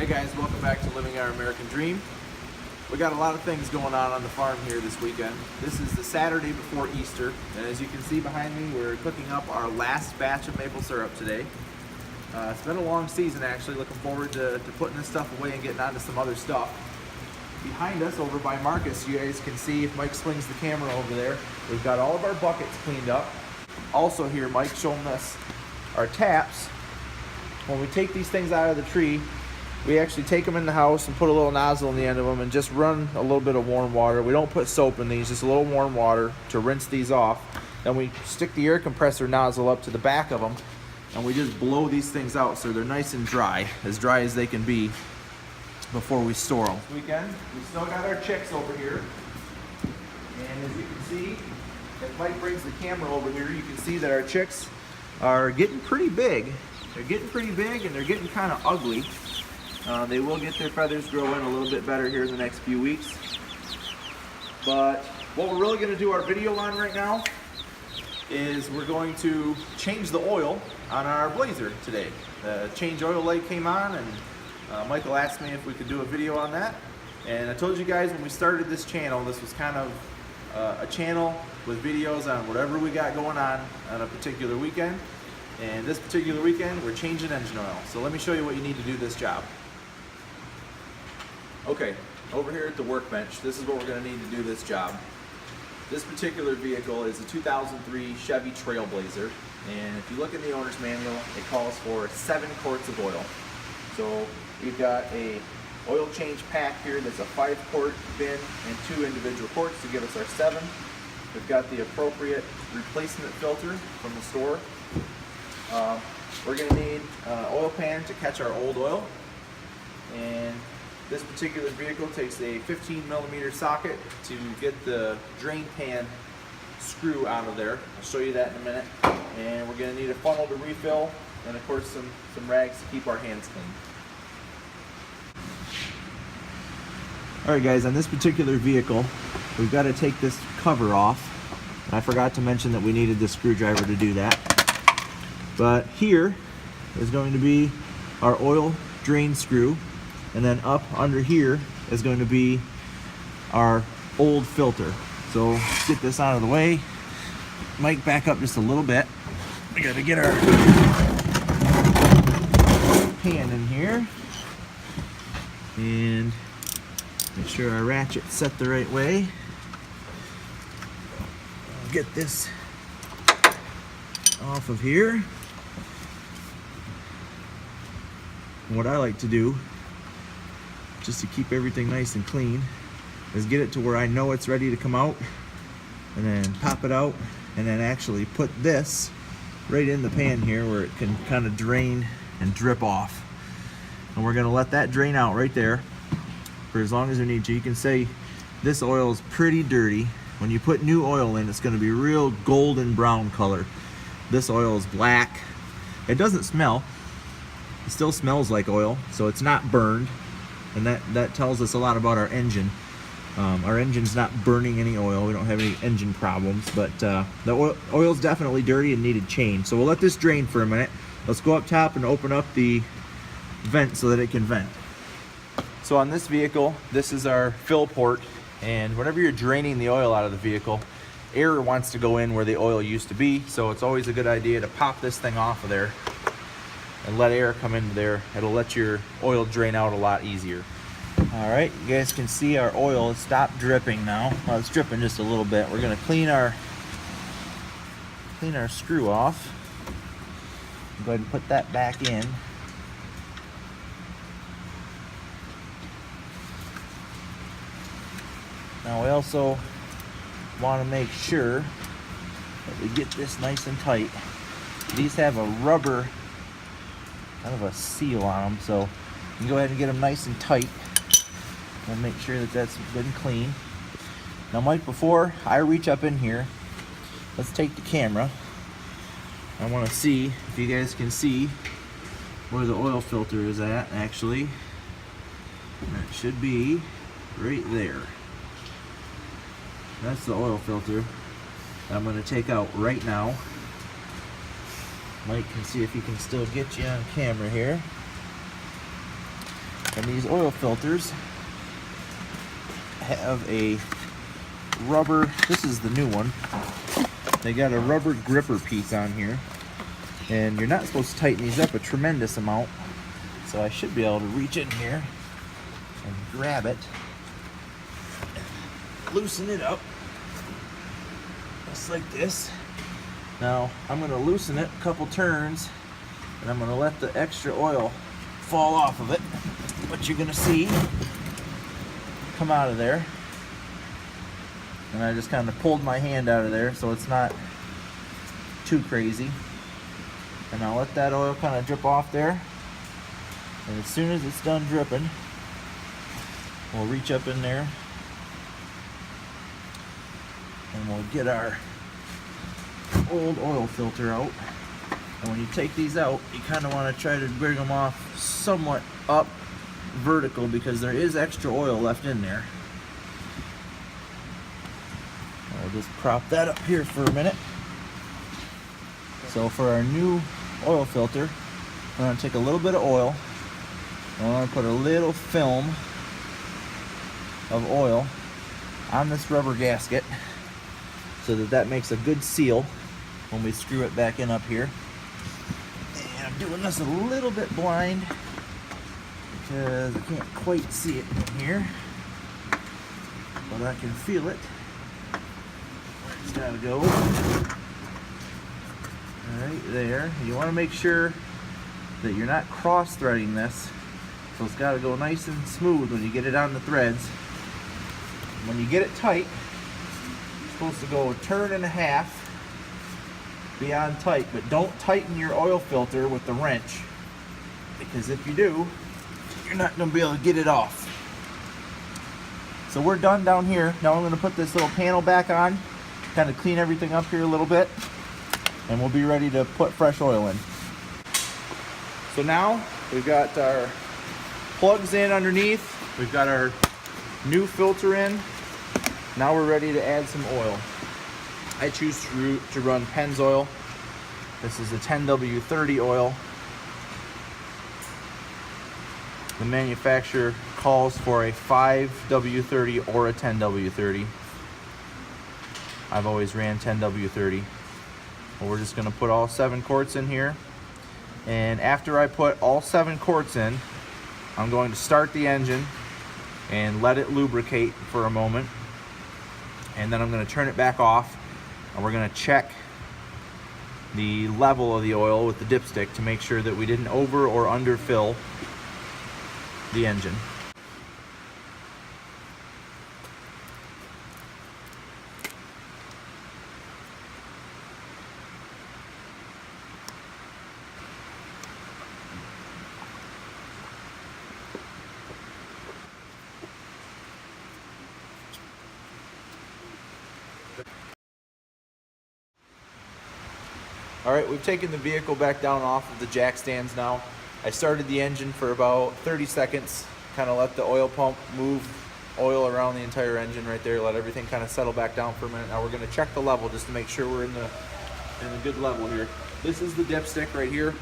Hey guys, welcome back to Living Our American Dream. We got a lot of things going on the farm here this weekend. This is the Saturday before Easter, and as you can see behind me, we're cooking up our last batch of maple syrup today. It's been a long season actually, looking forward to putting this stuff away and getting on to some other stuff. Behind us, over by Marcus, you guys can see, if Mike swings the camera over there, we've got all of our buckets cleaned up. Also here, Mike showing us our taps. When we take these things out of the tree, we actually take them in the house and put a little nozzle in the end of them and just run a little bit of warm water. We don't put soap in these, just a little warm water to rinse these off. Then we stick the air compressor nozzle up to the back of them and we just blow these things out so they're nice and dry as they can be before we store them. This weekend, we still got our chicks over here. And as you can see, if Mike brings the camera over here, you can see that our chicks are getting pretty big. They're getting pretty big and they're getting kind of ugly. They will get their feathers growing a little bit better here in the next few weeks. But what we're really going to do our video on right now is we're going to change the oil on our Blazer today. The change oil light came on and Michael asked me if we could do a video on that. And I told you guys when we started this channel, this was kind of a channel with videos on whatever we got going on a particular weekend. And this particular weekend, we're changing engine oil. So let me show you what you need to do this job. Okay, over here at the workbench, this is what we're going to need to do this job. This particular vehicle is a 2003 Chevy Trailblazer, and if you look in the owner's manual, it calls for 7 quarts of oil. So we've got a oil change pack here that's a 5-quart bin and 2 individual quarts to give us our 7. We've got the appropriate replacement filter from the store. We're going to need an oil pan to catch our old oil, and this particular vehicle takes a 15mm socket to get the drain pan screw out of there. I'll show you that in a minute. And we're going to need a funnel to refill, and of course some rags to keep our hands clean. Alright guys, on this particular vehicle, we've got to take this cover off. I forgot to mention that we needed the screwdriver to do that. But here is going to be our oil drain screw, and then up under here is going to be our old filter. So let's get this out of the way. Mike, back up just a little bit. We got to get our pan in here and make sure our ratchet's set the right way. Get this off of here. And what I like to do, just to keep everything nice and clean, is get it to where I know it's ready to come out, and then pop it out, and then actually put this right in the pan here where it can kind of drain and drip off. And we're going to let that drain out right there for as long as we need to. You can say this oil is pretty dirty. When you put new oil in, it's going to be real golden brown color. This oil is black. It doesn't smell. It still smells like oil, so it's not burned, and that tells us a lot about our engine. Our engine's not burning any oil. We don't have any engine problems, but the oil's definitely dirty and needed change. So we'll let this drain for a minute. Let's go up top and open up the vent so that it can vent. So on this vehicle, this is our fill port, and whenever you're draining the oil out of the vehicle, air wants to go in where the oil used to be, so it's always a good idea to pop this thing off of there and let air come into there. It'll let your oil drain out a lot easier. Alright, you guys can see our oil has stopped dripping now. Well, it's dripping just a little bit. We're going to clean our screw off. Go ahead and put that back in. Now we also want to make sure that we get this nice and tight. These have a rubber kind of a seal on them, so you can go ahead and get them nice and tight. We'll make sure that that's good and clean. Now Mike, before I reach up in here, let's take the camera. I want to see if you guys can see where the oil filter is at actually. That should be right there. That's the oil filter I'm going to take out right now. Mike can see if he can still get you on camera here. And these oil filters have a rubber, this is the new one. They got a rubber gripper piece on here. And you're not supposed to tighten these up a tremendous amount. So I should be able to reach in here and grab it, loosen it up, just like this. Now I'm going to loosen it a couple turns, and I'm going to let the extra oil fall off of it. What you're going to see come out of there. And I just kind of pulled my hand out of there so it's not too crazy. And I'll let that oil kind of drip off there. And as soon as it's done dripping, we'll reach up in there and we'll get our old oil filter out. And when you take these out, you kind of want to try to bring them off somewhat up vertical because there is extra oil left in there. I'll just prop that up here for a minute. So for our new oil filter, I'm going to take a little bit of oil. I'm going to put a little film of oil on this rubber gasket so that makes a good seal when we screw it back in up here. And I'm doing this a little bit blind because I can't quite see it in here, but I can feel it. Where it's got to go. Right there. You want to make sure that you're not cross-threading this. So it's got to go nice and smooth when you get it on the threads. When you get it tight, you're supposed to go a turn and a half beyond tight, but don't tighten your oil filter with the wrench, because if you do, you're not going to be able to get it off. So we're done down here. Now I'm going to put this little panel back on, kind of clean everything up here a little bit, and we'll be ready to put fresh oil in. So now we've got our plugs in underneath. We've got our new filter in. Now we're ready to add some oil. I choose to run Pennzoil. This is a 10W30 oil. The manufacturer calls for a 5W30 or a 10W30. I've always ran 10W30. Well, we're just going to put all 7 quarts in here. And after I put all 7 quarts in, I'm going to start the engine and let it lubricate for a moment. And then I'm going to turn it back off, and we're going to check the level of the oil with the dipstick to make sure that we didn't over or underfill the engine. All right, we've taken the vehicle back down off of the jack stands now. I started the engine for about 30 seconds, kind of let the oil pump move oil around the entire engine right there, let everything kind of settle back down for a minute. Now we're going to check the level just to make sure we're in a good level here. This is the dipstick right here.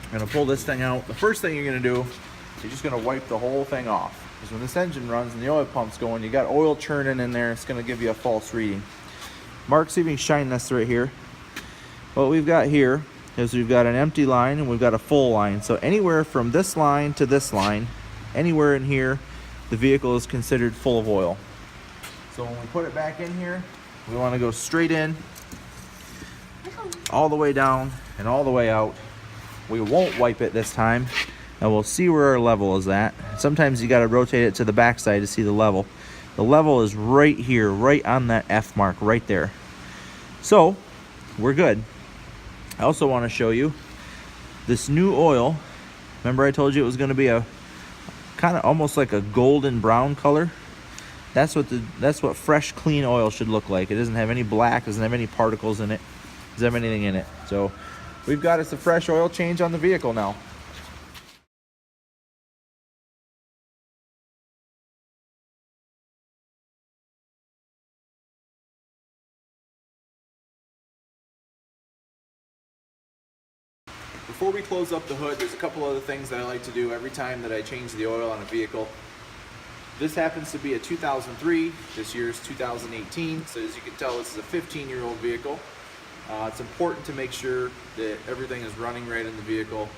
I'm going to pull this thing out. The first thing you're going to do is you're just going to wipe the whole thing off. Because when this engine runs and the oil pump's going, you got oil churning in there, it's going to give you a false reading. Mark, see if you can shine this right here. What we've got here is we've got an empty line and we've got a full line. So anywhere from this line to this line, anywhere in here, the vehicle is considered full of oil. So when we put it back in here, we want to go straight in, all the way down and all the way out. We won't wipe it this time, and we'll see where our level is at. Sometimes you got to rotate it to the back side to see the level. The level is right here, right on that F mark, right there. So we're good. I also want to show you this new oil. Remember I told you it was going to be a kind of almost like a golden brown color? That's what fresh, clean oil should look like. It doesn't have any black, doesn't have any particles in it, doesn't have anything in it. So we've got us a fresh oil change on the vehicle now. before we close up the hood, there's a couple other things that I like to do every time that I change the oil on a vehicle. This happens to be a 2003, this year's 2018, so as you can tell, this is a 15-year-old vehicle. It's important to make sure that everything is running right in the vehicle.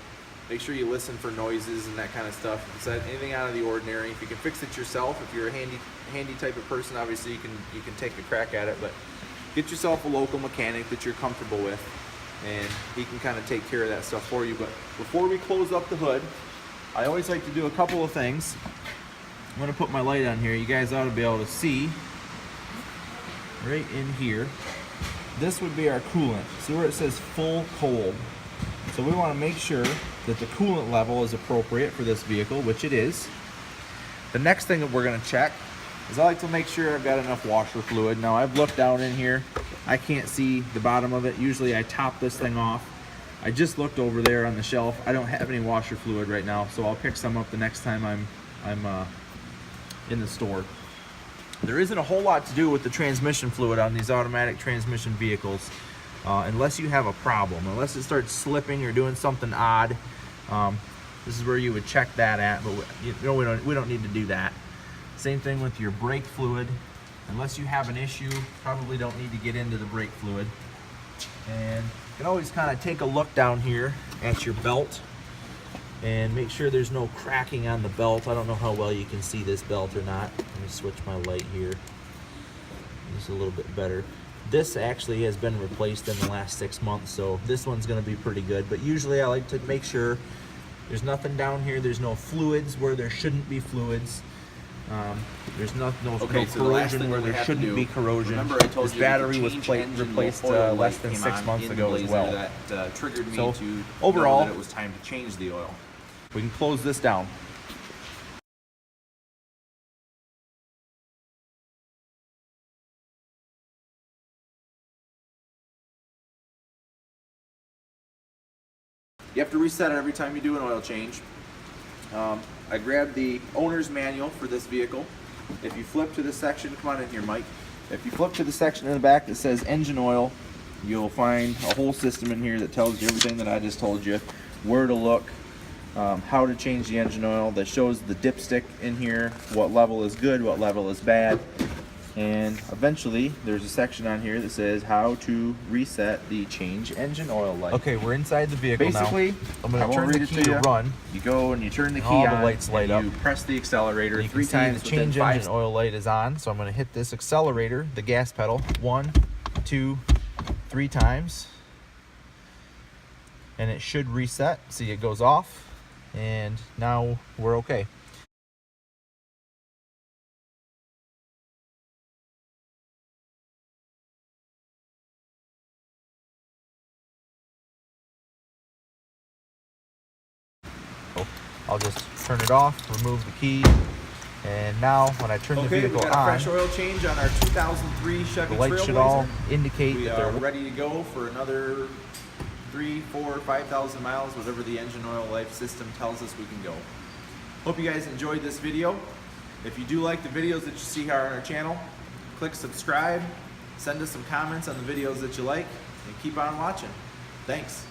Make sure you listen for noises and that kind of stuff. If it's anything out of the ordinary, if you can fix it yourself, if you're a handy type of person, obviously you can take a crack at it, but get yourself a local mechanic that you're comfortable with, and he can kind of take care of that stuff for you. But before we close up the hood, I always like to do a couple of things. I'm going to put my light on here. You guys ought to be able to see right in here. This would be our coolant. See where it says full cold? So we want to make sure that the coolant level is appropriate for this vehicle, which it is. The next thing that we're going to check is I like to make sure I've got enough washer fluid. Now I've looked down in here. I can't see the bottom of it. Usually I top this thing off. I just looked over there on the shelf. I don't have any washer fluid right now, so I'll pick some up the next time I'm in the store. There isn't a whole lot to do with the transmission fluid on these automatic transmission vehicles unless you have a problem, unless it starts slipping or doing something odd. This is where you would check that at, but we don't need to do that. Same thing with your brake fluid. Unless you have an issue, probably don't need to get into the brake fluid. And you can always kind of take a look down here at your belt and make sure there's no cracking on the belt. I don't know how well you can see this belt or not. Let me switch my light here. Just a little bit better. This actually has been replaced in the last 6 months, so this one's gonna be pretty good. But usually I like to make sure there's nothing down here. There's no fluids where there shouldn't be fluids. There's no corrosion where there shouldn't be corrosion. Remember I told this you battery was replaced less than 6 months ago as well. That triggered me so to overall, know that it was time to change the oil. We can close this down. You have to reset it every time you do an oil change. I grabbed the owner's manual for this vehicle. If you flip to the section, come on in here, Mike. If you flip to the section in the back that says engine oil, you'll find a whole system in here that tells you everything that I just told you, where to look, how to change the engine oil, that shows the dipstick in here, what level is good, what level is bad. And eventually there's a section on here that says how to reset the change engine oil light. Okay, we're inside the vehicle basically, now. I'm going to turn the key to run. You go and you turn the key all on, the lights light up. You press the accelerator you 3 can see times the change engine oil light is on, so I'm going to hit this accelerator, the gas pedal, 1, 2, 3 times. And it should reset. See, it goes off, and now we're okay. I'll just turn it off, remove the key, and now when I turn the vehicle we got on, a fresh oil change on our 2003 Chevy the lights Trailblazer. should all indicate We that are they're ready to go for another 3, 4, 5,000 miles, whatever the engine oil life system tells us we can go. Hope you guys enjoyed this video. If you do like the videos that you see here on our channel, click subscribe, send us some comments on the videos that you like, and keep on watching. Thanks.